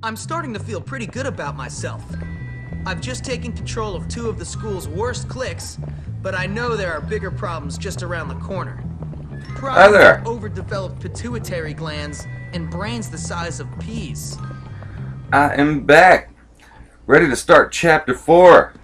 I'm starting to feel pretty good about myself. I've just taken control of 2 of the school's worst cliques, but I know there are bigger problems just around the corner. Hi there. Overdeveloped pituitary glands and brains the size of peas. I am back, ready to start chapter 4.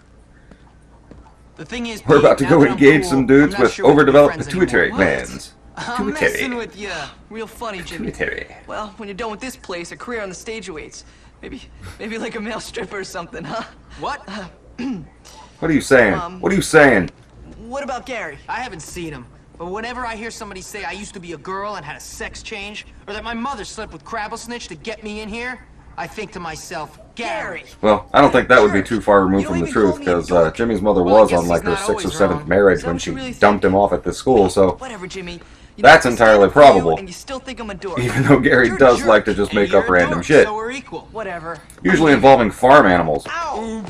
The thing is, We're about to go engage some dudes with overdeveloped pituitary anymore. glands. I'm messing with ya. Real funny, Jimmy. Pituitary. Well, when you're done with this place, a career on the stage awaits. Maybe like a male stripper or something, huh? What? What are you saying? What are you saying? What about Gary? I haven't seen him, but whenever I hear somebody say I used to be a girl and had a sex change, or that my mother slept with Crabblesnitch to get me in here, I think to myself, Gary. Well, I don't think that would be too far removed from the truth, because Jimmy's mother was on like her 6th or 7th marriage when she dumped him off at the school, so Whatever, Jimmy. that's entirely probable. And you still think I'm a dork. Even though Gary does like to just make up random shit. So we're equal. Whatever. Usually involving farm animals. Ow!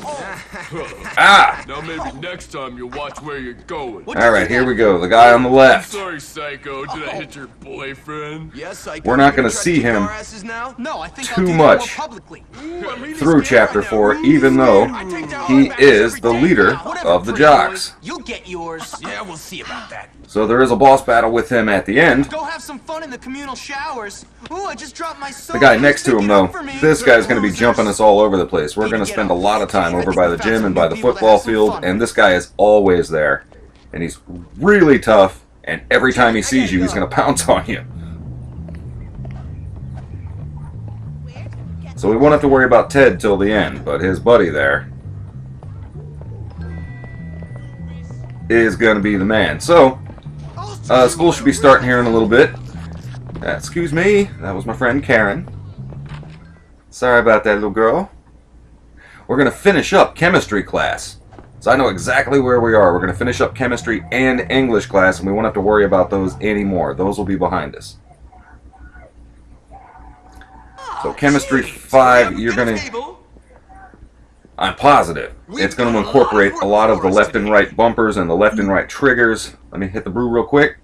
Ah! Now maybe next time you'll watch where you're going. Alright, here we go. The guy on the left. Sorry, Psycho. Did I hit your boyfriend? Yes, I We're not going to see him No, I think too I'll do much that more publicly. through chapter 4, even though he is the leader of the jocks. You'll get yours. Yeah, we'll see about that. So there is a boss battle with him at the end. Go have some fun in the communal showers. Ooh, I just dropped my soda. The guy next to him, though, this guy's going to be jumping us all over the place. We're going to spend a lot of time over by the gym and by the football field, and this guy is always there. And he's really tough, and every time he sees you, he's going to pounce on you. So we won't have to worry about Ted till the end, but his buddy there is going to be the man. So, school should be starting here in a little bit. Excuse me, that was my friend Karen. Sorry about that, little girl. We're going to finish up chemistry class. So I know exactly where we are. We're going to finish up chemistry and English class, and we won't have to worry about those anymore. Those will be behind us. So chemistry 5, you're going to... I'm positive. It's going to incorporate a lot of the left and right bumpers and the left and right triggers. Let me hit the brew real quick.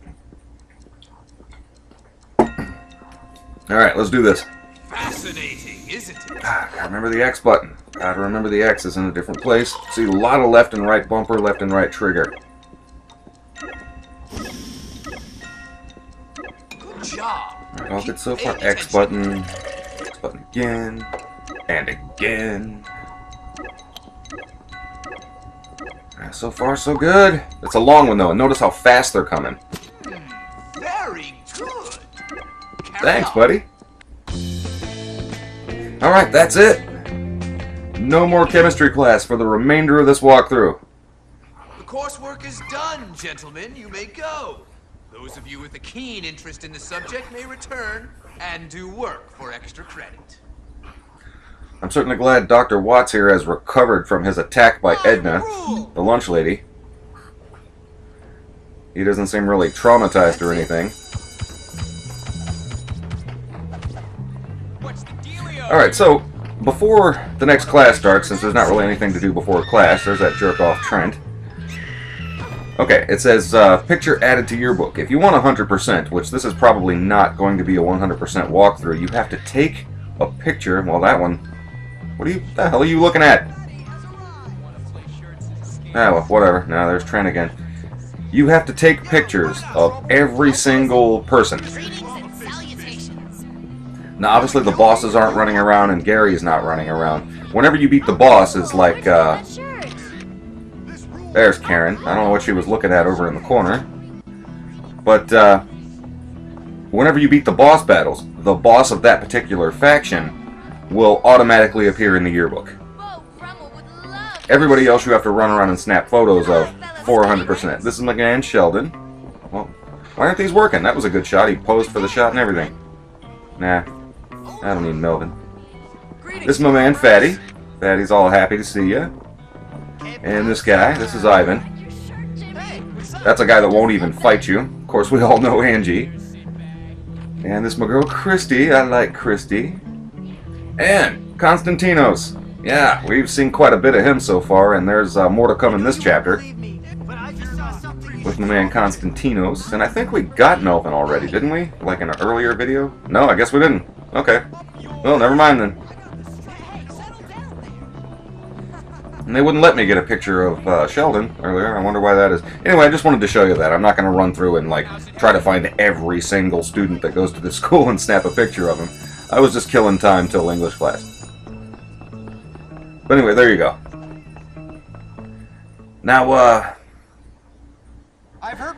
Alright, let's do this. Fascinating, isn't it? Gotta remember the X button. Gotta remember the X is in a different place. See, a lot of left and right bumper, left and right trigger. Good job. Alright, all good so far. X button again, and again. So far, so good. It's a long one, though, and notice how fast they're coming. Very good. Thanks, buddy. Alright, that's it. No more chemistry class for the remainder of this walkthrough. The coursework is done, gentlemen. You may go. Those of you with a keen interest in the subject may return and do work for extra credit. I'm certainly glad Dr. Watts here has recovered from his attack by Edna, the lunch lady. He doesn't seem really traumatized or anything. Alright, so before the next class starts, since there's not really anything to do before class, there's that jerk-off Trent. Okay, it says, picture added to yearbook. If you want 100%, which this is probably not going to be a 100% walkthrough, you have to take a picture. Well, that one... What the hell are you looking at? Ah, well, whatever. Now, there's Trent again. You have to take pictures of every single person. Now, obviously, the bosses aren't running around, and Gary's not running around. Whenever you beat the boss, it's like, there's Karen. I don't know what she was looking at over in the corner. But, whenever you beat the boss battles, the boss of that particular faction will automatically appear in the yearbook. Everybody else you have to run around and snap photos of for 100%. This is my man Sheldon. Well, why aren't these working? That was a good shot. He posed for the shot and everything. Nah, I don't need Melvin. This is my man Fatty. Fatty's all happy to see you. And this guy, this is Ivan. That's a guy that won't even fight you. Of course, we all know Angie. And this is my girl Christy. I like Christy. And Konstantinos. Yeah, we've seen quite a bit of him so far, and there's more to come in this chapter. With my man Konstantinos. And I think we got Melvin already, didn't we? Like in an earlier video? No, I guess we didn't. Okay. Well, never mind then. And they wouldn't let me get a picture of Sheldon earlier. I wonder why that is. Anyway, I just wanted to show you that. I'm not going to run through and, like, try to find every single student that goes to this school and snap a picture of him. I was just killing time till English class. But anyway, there you go. Now,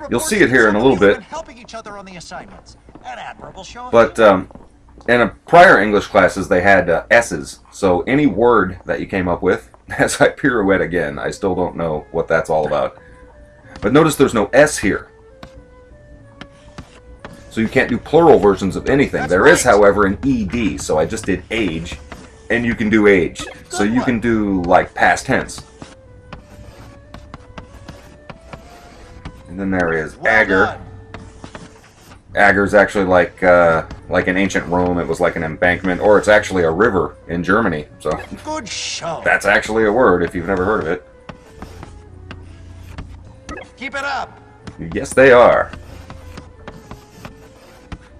you'll see it here in a little bit. Helping each other on the assignments. An admirable show. But in a prior English classes, they had S's. So any word that you came up with, as I pirouette again, I still don't know what that's all about. But notice there's no S here. So you can't do plural versions of anything. There is, however, an ED. So I just did age, and you can do age. So you can do, like, past tense. And then there is Agger. Agger's actually like in ancient Rome, it was like an embankment, or it's actually a river in Germany. So Good show. that's actually a word if you've never heard of it. Keep it up. Yes, they are.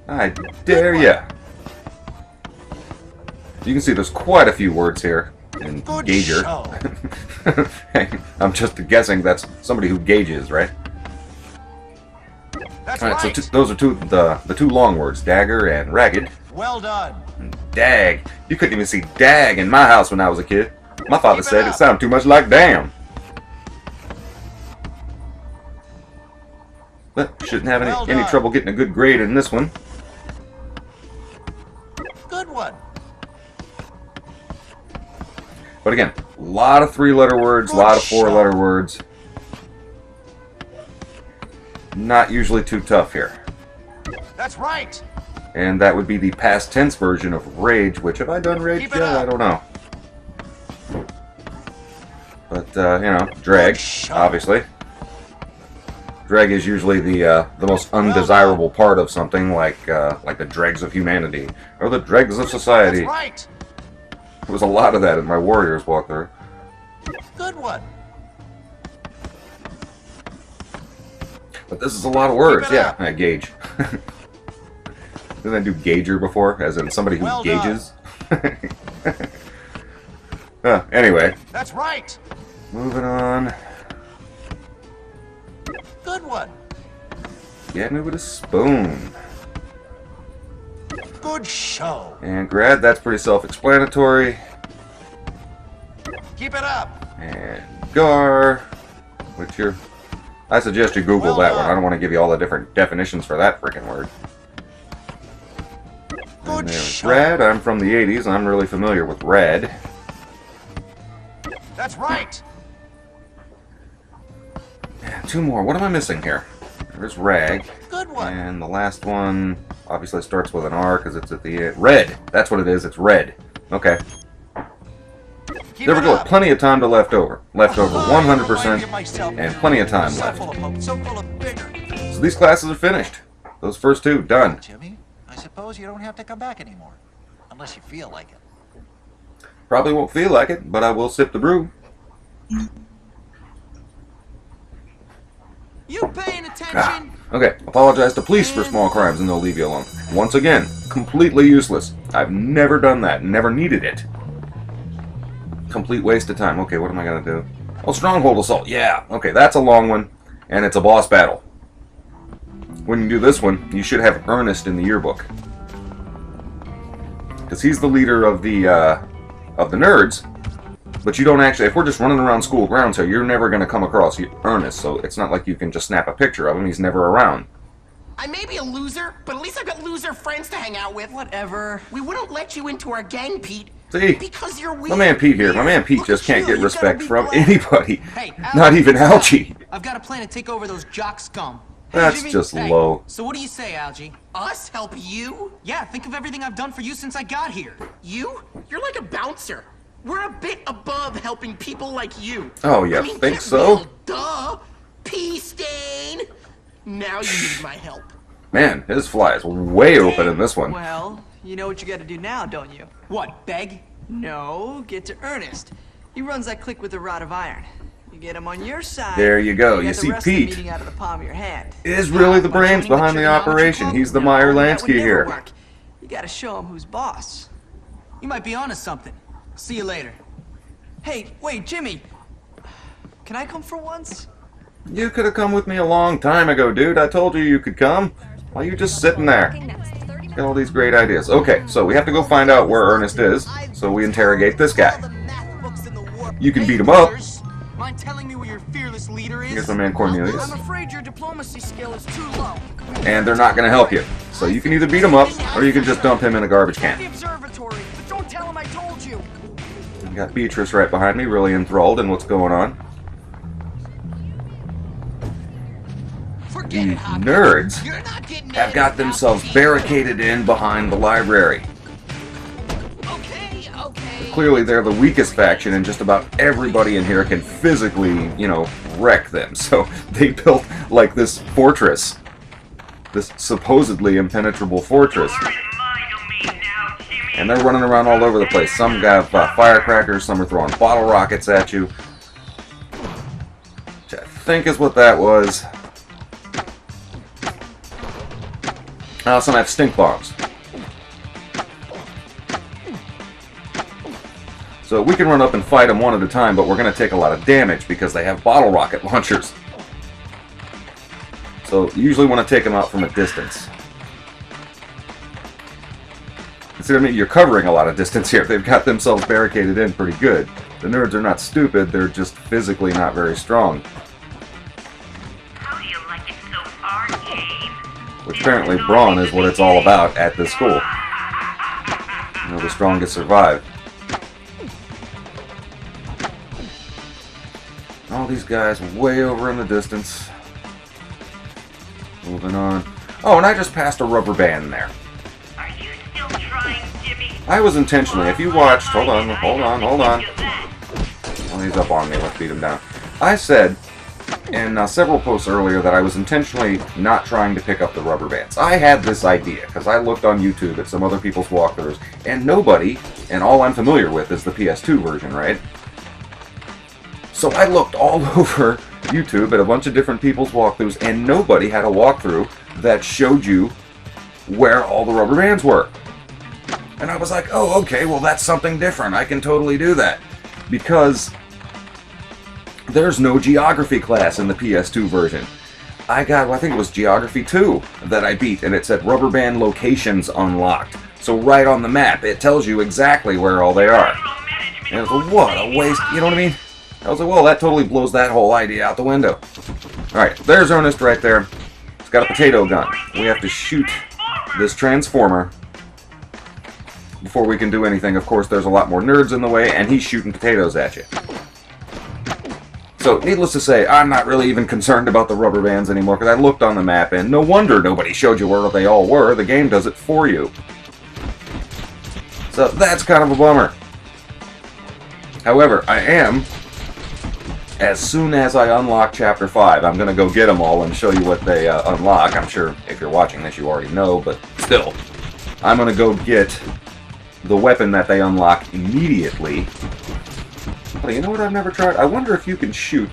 I dare ya. You can see there's quite a few words here in Good gauger. show. I'm just guessing that's somebody who gauges, right? That's Alright, right. so those are the two long words, dagger and ragged. Well done. Dag. You couldn't even see dag in my house when I was a kid. My father Keep it said it up. sounded too much like damn. But shouldn't have Well any done. trouble getting a good grade in this one. Good one. But again, a lot of three-letter words, a lot of four-letter words. Not usually too tough here. That's right. And that would be the past tense version of rage, which, have I done rage Keep it yet? I up. don't know. But, you know, drag, shot. obviously. Drag is usually the most undesirable part of something, like the dregs of humanity, or the dregs of society. That's right. There was a lot of that in my Warriors walkthrough. Good one. But this is a lot of words, Keep it yeah. up. Gauge. Didn't I do gauger before? As in somebody who Well done. gauges? Anyway, That's right. moving on. Good one. Get me with a spoon. Good show. And grad, that's pretty self-explanatory. Keep it up. And gar, which you're... I suggest you Google Well that one. done. I don't want to give you all the different definitions for that freaking word. Good And there's show. rad. I'm from the 80s. I'm really familiar with rad. That's right. Two more. What am I missing here? There's rag. Good one. And the last one obviously starts with an R because it's at the end. Red. That's what it is. It's red. Okay. Keep There we it go. up. Plenty of time to left over. Left over Oh, I 100%. give myself- And plenty of time So left. full of hope, so full of vigor. So these classes are finished. Those first two, done. Jimmy, I suppose you don't have to come back anymore. Unless you feel like it. Probably won't feel like it, but I will sip the brew. You paying attention? Okay. Apologize to police for small crimes and they'll leave you alone. Once again, completely useless. I've never done that. Never needed it. Complete waste of time. Okay, what am I going to do? Oh, Stronghold Assault. Yeah. Okay, that's a long one. And it's a boss battle. When you do this one, you should have Ernest in the yearbook. Because he's the leader of the nerds. But you don't actually, if we're just running around school grounds here, you're never going to come across Ernest. So it's not like you can just snap a picture of him. He's never around. I may be a loser, but at least I've got loser friends to hang out with. Whatever. We wouldn't let you into our gang, Pete. See? Because you're weird. My man Pete here. My man Pete Look just at can't you, get you respect gotta be from glad. anybody. Hey, Not even Algie. I've got a plan to take over those jock scum. That's Jimmy, just Hey, low. so what do you say, Algie? Us help you? Yeah, think of everything I've done for you since I got here. You? You're like a bouncer. We're a bit above helping people like you. Oh, you I mean, think get so? real, duh. Pea stain. Now you need my help. Man, his fly is way open in this one. Well, you know what you gotta do now, don't you? What, beg? No, get to Ernest. He runs that clique with the rod of iron. You get him on your side. There you go. got You the see, rest of the Pete meeting out of the palm of your hand. is really the by brains joining the behind the trigonometry operation. club? He's the No, Meyer that would Lansky never here. work. You gotta show him who's boss. You might be onto something. See you later. Hey, wait, Jimmy. Can I come for once? You could have come with me a long time ago, dude. I told you could come. Why are you just sitting there? Got all these great ideas. Okay, so we have to go find out where Ernest is, so we interrogate this guy. You can beat him up. Mind telling me where your fearless leader is? Here's my man Cornelius. I'm afraid your diplomacy skill is too low. And they're not going to help you. So you can either beat him up, or you can just dump him in a garbage The can. observatory, but don't tell him I told you. I got Beatrice right behind me, really enthralled in what's going on. These nerds have got themselves barricaded in behind the library. Clearly they're the weakest faction, and just about everybody in here can physically, you know, wreck them. So they built like this fortress, this supposedly impenetrable fortress. And they're running around all over the place. Some got firecrackers, some are throwing bottle rockets at you. Which I think is what that was. Some have stink bombs. So we can run up and fight them one at a time, but we're going to take a lot of damage because they have bottle rocket launchers. So you usually want to take them out from a distance. Consider me, you're covering a lot of distance here. They've got themselves barricaded in pretty good. The nerds are not stupid, they're just physically not very strong. How do you like it so far, James? Which apparently brawn is what it's all about at this school. You know, the strongest survive. All these guys way over in the distance. Moving on. Oh, and I just passed a rubber band there. Are you still trying, Jimmy? I was intentionally, if you watched, hold on. Well, he's up on me, let's beat him down. I said in several posts earlier that I was intentionally not trying to pick up the rubber bands. I had this idea, because I looked on YouTube at some other people's walkthroughs, and nobody, and all I'm familiar with is the PS2 version, right? So I looked all over YouTube at a bunch of different people's walkthroughs, and nobody had a walkthrough that showed you where all the rubber bands were. And I was like, oh, okay, well that's something different. I can totally do that. Because there's no geography class in the PS2 version. I think it was Geography 2 that I beat, and it said rubber band locations unlocked. So right on the map, it tells you exactly where all they are. And I was like, what a waste, you know what I mean? I was like, well, that totally blows that whole idea out the window. Alright, there's Ernest right there. He's got a potato gun. We have to shoot this transformer before we can do anything. Of course, there's a lot more nerds in the way, and he's shooting potatoes at you. So, needless to say, I'm not really even concerned about the rubber bands anymore, because I looked on the map, and no wonder nobody showed you where they all were. The game does it for you. So, that's kind of a bummer. However, I am, as soon as I unlock Chapter 5, I'm going to go get them all and show you what they unlock. I'm sure if you're watching this you already know, but still. I'm going to go get the weapon that they unlock immediately. Oh, you know what I've never tried? I wonder if you can shoot.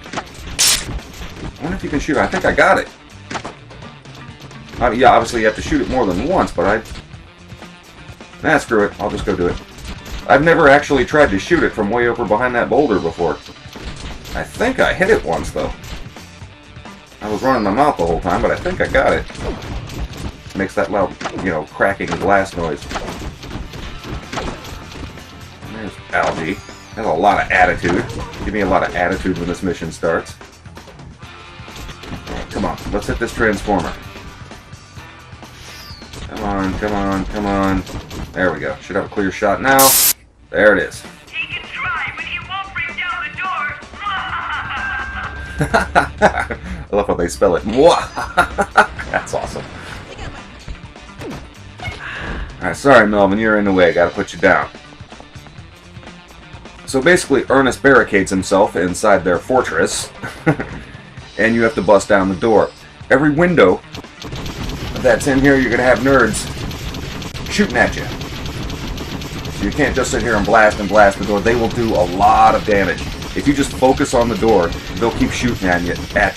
I think I got it. Yeah, obviously you have to shoot it more than once, but nah, screw it. I'll just go do it. I've never actually tried to shoot it from way over behind that boulder before. I think I hit it once, though. I was running my mouth the whole time, but I think I got it. Makes that loud, you know, cracking glass noise. There's Algie. Has a lot of attitude. Give me a lot of attitude when this mission starts. Right, come on, let's hit this transformer. Come on, come on, come on. There we go. Should have a clear shot now. There it is. He can try, but he won't break down the door. I love how they spell it. That's awesome. Alright, sorry Melvin, you're in the way. Gotta put you down. So basically, Ernest barricades himself inside their fortress, and you have to bust down the door. Every window that's in here, you're gonna have nerds shooting at you. So you can't just sit here and blast the door. They will do a lot of damage. If you just focus on the door, they'll keep shooting at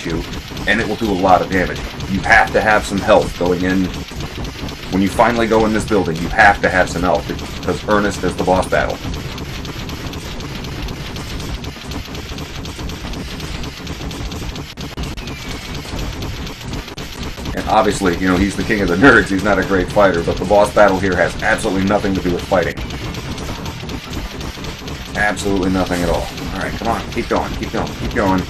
you, and it will do a lot of damage. You have to have some health going in. When you finally go in this building, you have to have some health, because Ernest is the boss battle. Obviously, you know, he's the king of the nerds. He's not a great fighter, but the boss battle here has absolutely nothing to do with fighting. Absolutely nothing at all. Alright, come on. Keep going. Keep going. Keep going.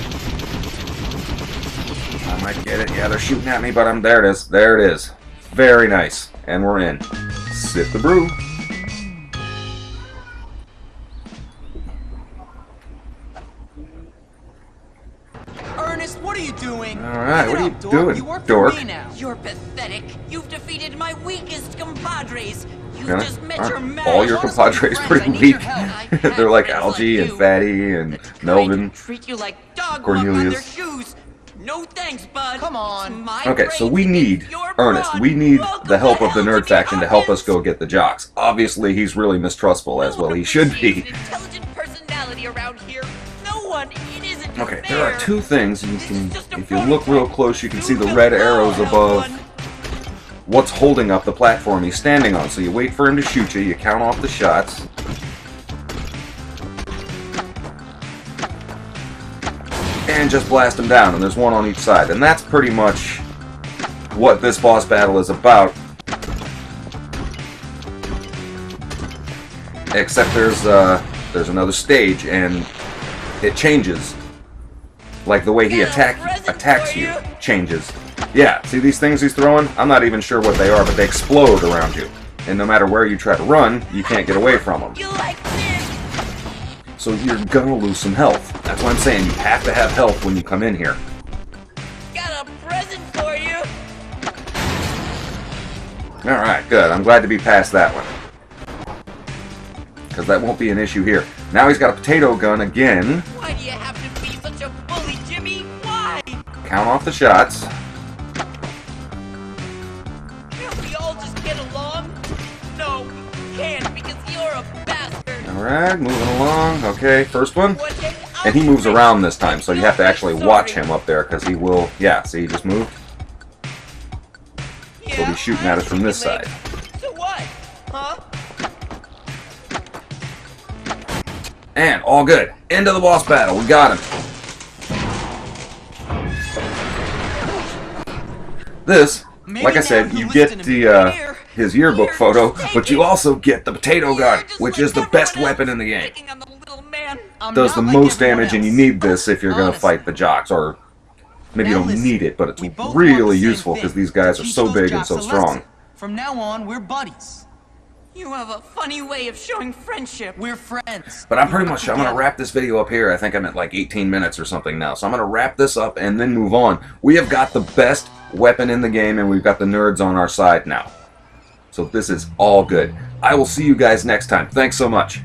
I might get it. Yeah, they're shooting at me, but there it is. There it is. Very nice. And we're in. Sip the brew. Ernest, what are you doing? Alright, what are you Dork. doing, You work dork? for me now. You're pathetic. You've defeated my weakest compadres. You've Really? just met your Aren't match. all your compadres pretty weak? They're like Algie and Fatty and Melvin. Treat you like dog Cornelius. walk on their shoes. No thanks, bud. Come on. It's my Okay, so we brains need, against your Ernest, brawn. we need Welcome the help of the hell nerd to faction to help us Hawkins. go get the jocks. Obviously, he's really mistrustful, as well he should be. An intelligent personality around here. No one. It isn't Okay, fair. there are two things you This can, is just a if you look real close, you can see the You red can arrows follow above one. what's holding up the platform he's standing on. So you wait for him to shoot you, you count off the shots. And just blast him down, and there's one on each side. And that's pretty much what this boss battle is about. Except there's another stage, and it changes. Like the way he attacks you changes. Yeah, see these things he's throwing? I'm not even sure what they are, but they explode around you. And no matter where you try to run, you can't get away from them. You like this? So you're gonna lose some health. That's what I'm saying. You have to have health when you come in here. Got a present for you. Alright, good. I'm glad to be past that one. Because that won't be an issue here. Now he's got a potato gun again. Why do you have to be such a bully, Jimmy? Why? Count off the shots. Can't we all just get along? No, we can't because you're a bastard. Alright, moving along. Okay, first one. One day I'll And he be moves rich. around this time, so you have to actually Sorry. watch him up there, because he will... Yeah, see, he just moved. Yeah, He'll be shooting at us from this chicken side. leg. So what? Huh? And all good. End of the boss battle. We got him. This, like I said, you get the his yearbook photo, but you also get the potato gun, which is the best weapon in the game. Picking on the little man. Does the most damage, and you need this if you're going to fight the jocks, or maybe you Now don't listen, need it, but it's we both want really the same useful thing, because these guys are teach so those big and jocks so a strong. lesson. From now on, we're buddies. You have a funny way of showing friendship. We're friends. But I'm going to wrap this video up here. I think I'm at like 18 minutes or something now. So I'm going to wrap this up and then move on. We have got the best weapon in the game, and we've got the nerds on our side now. So this is all good. I will see you guys next time. Thanks so much.